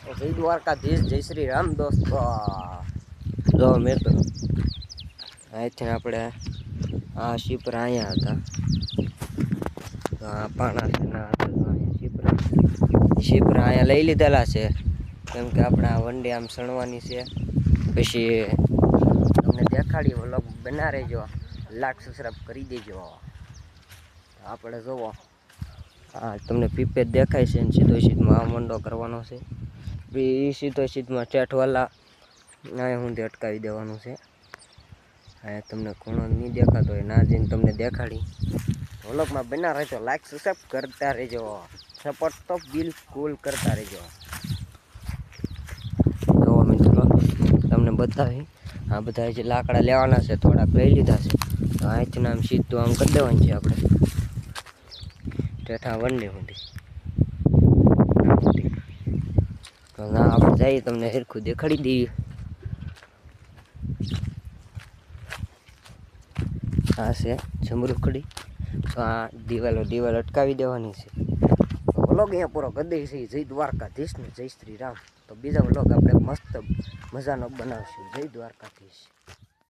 જય દ્વારકાધીશ, જય શ્રી રામ દોસ્તો. જો મિત્રો, અહીંથી આપણે આ શીપરા અહીંયા હતા, આ પાણા શીપરા અહીંયા લઈ લીધેલા છે, કેમ કે આપણે આ વંડી આમ સણવાની છે. પછી તમને દેખાડી વ્લોગ બના રહેજો, લાઈક સબસ્ક્રાઈબ કરી દેજો. આપણે જોવો હા તમને પીપે દેખાય છે ને સીધો સીધમાં આ મંડો કરવાનો છે. એ સીધો સીધમાં ઠેઠવાલા અહીંયા સુધી અટકાવી દેવાનું છે. હા તમને ખૂણો નહીં દેખાતો હોય ના જઈને તમને દેખાડી. વ્લોગમાં બના રહેજો, લાઈક સબસ્ક્રાઈબ કરતા રહેજો, સપોર્ટ તો બિલકુલ કરતા રહેજો. જો મિત્રો તમને બતાવી આ બધા જે લાકડા લેવાના છે, થોડાક લઈ લીધા છે. તો અહીંથી આમ સીધું આમ કરી દેવાનું છે આપણે ઠેઠા વંડી સુધી. તો ના આપણે જઈએ તમને હેરખું દેખાડી દઈએ. આ છે જમરૂખડી. તો આ દિવાલ અટકાવી દેવાની છે. વ્લોગ અહીંયા પૂરો કરી દઈએ છીએ. જય દ્વારકાધીશ ને જય શ્રી રામ. તો બીજા વ્લોગ આપણે મસ્ત મજાનો બનાવશું. જય દ્વારકાધીશ.